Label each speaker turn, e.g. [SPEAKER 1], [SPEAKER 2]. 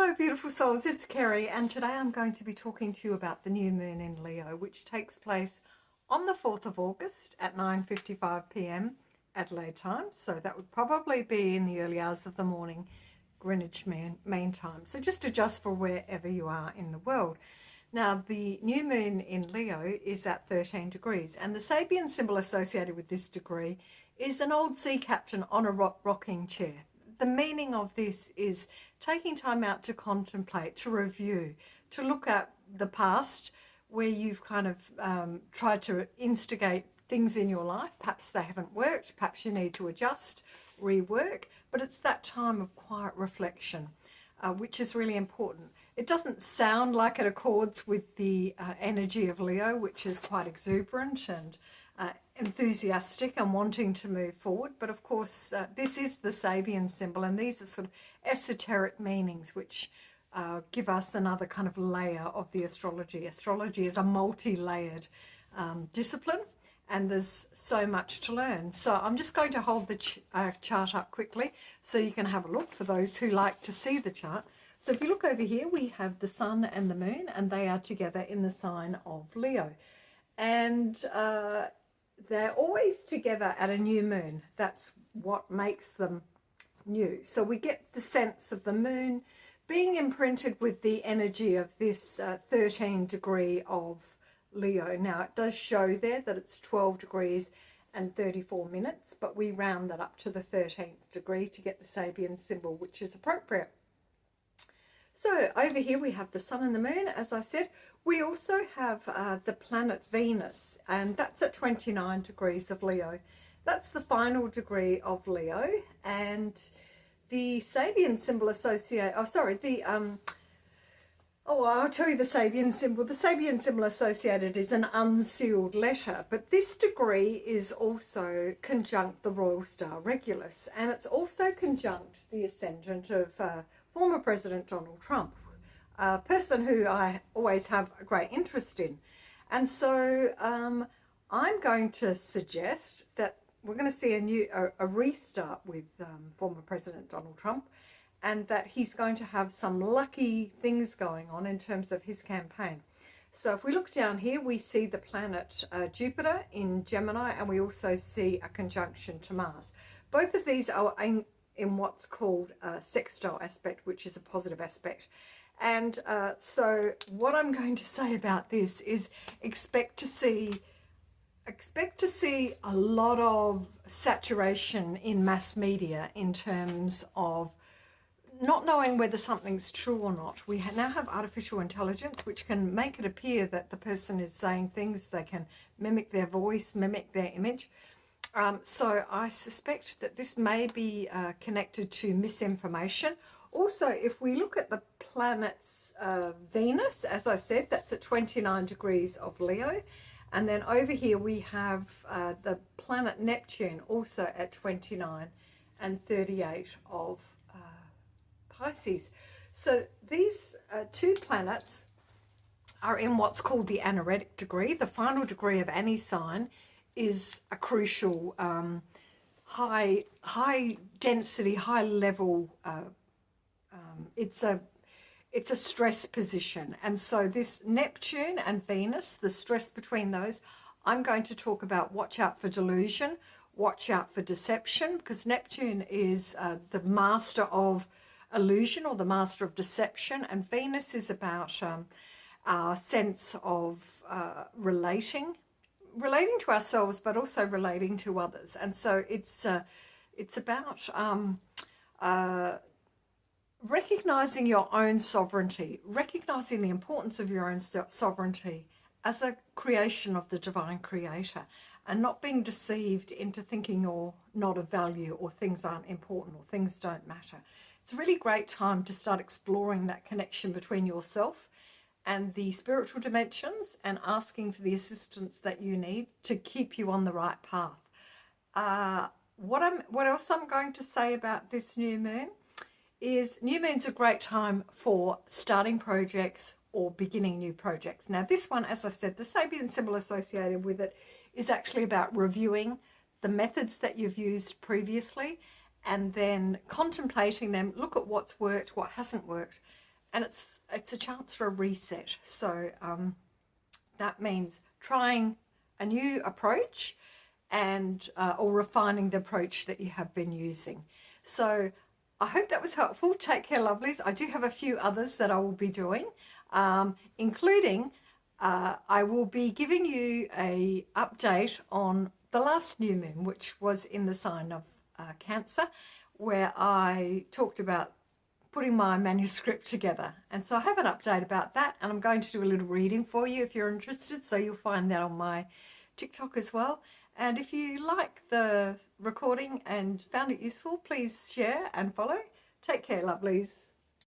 [SPEAKER 1] Hello beautiful souls, it's Kerry, and today I'm going to be talking to you about the new moon in Leo, which takes place on the 4th of August at 9:55 p.m. Adelaide time. So that would probably be in the early hours of the morning, Greenwich Mean Time. So just adjust for wherever you are in the world. Now, the new moon in Leo is at 13 degrees, and the Sabian symbol associated with this degree is an old sea captain on a rocking chair. The meaning of this is taking time out to contemplate, to review, to look at the past where you've kind of tried to instigate things in your life. Perhaps they haven't worked, perhaps you need to adjust, rework, but it's that time of quiet reflection, which is really important. It doesn't sound like it accords with the energy of Leo, which is quite exuberant and enthusiastic and wanting to move forward, but of course this is the Sabian symbol, and these are sort of esoteric meanings which give us another kind of layer of the astrology. Astrology is a multi-layered discipline, and there's so much to learn. So I'm just going to hold the chart up quickly so you can have a look for those who like to see the chart. So if you look over here, we have the sun and the moon, and they are together in the sign of Leo, and they're always together at a new moon. That's what makes them new. So we get the sense of the moon being imprinted with the energy of this 13 degree of Leo. Now it does show there that it's 12 degrees and 34 minutes, but we round that up to the 13th degree to get the Sabian symbol, which is appropriate. So over here we have the sun and the moon, as I said. We also have the planet Venus, and that's at 29 degrees of Leo. That's the final degree of Leo, and the Sabian symbol associated, I'll tell you the Sabian symbol. The Sabian symbol associated is an unsealed letter, but this degree is also conjunct the royal star Regulus, and it's also conjunct the ascendant of former President Donald Trump, a person who I always have a great interest in. And so I'm going to suggest that we're going to see a restart with former President Donald Trump, and that he's going to have some lucky things going on in terms of his campaign. So if we look down here, we see the planet Jupiter in Gemini, and we also see a conjunction to Mars. Both of these are in what's called a sextile aspect, which is a positive aspect. And so what I'm going to say about this is expect to see a lot of saturation in mass media in terms of not knowing whether something's true or not. We now have artificial intelligence which can make it appear that the person is saying things. They can mimic their voice, mimic their image. So I suspect that this may be connected to misinformation. Also, if we look at the planets Venus, as I said, that's at 29 degrees of Leo. And then over here we have the planet Neptune also at 29 and 38 of Pisces. So these two planets are in what's called the anaretic degree. The final degree of any sign is a crucial high density, high level, it's a stress position. And so this Neptune and Venus, the stress between those, I'm going to talk about watch out for delusion, watch out for deception, because Neptune is the master of illusion or the master of deception, and Venus is about our sense of relating to ourselves, but also relating to others. And so it's about recognizing your own sovereignty, recognizing the importance of your own sovereignty as a creation of the divine creator, and not being deceived into thinking you're not of value, or things aren't important, or things don't matter. It's a really great time to start exploring that connection between yourself and the spiritual dimensions, and asking for the assistance that you need to keep you on the right path. What else I'm going to say about this new moon is new moon's a great time for starting projects or beginning new projects. Now this one, as I said, the Sabian symbol associated with it is actually about reviewing the methods that you've used previously, and then contemplating them, look at what's worked, what hasn't worked, and it's a chance for a reset. So that means trying a new approach and or refining the approach that you have been using. So I hope that was helpful. Take care, lovelies. I do have a few others that I will be doing, including I will be giving you a update on the last new moon, which was in the sign of Cancer, where I talked about putting my manuscript together. And so I have an update about that, and I'm going to do a little reading for you if you're interested. So you'll find that on my TikTok as well. And if you like the recording and found it useful, please share and follow. Take care, lovelies.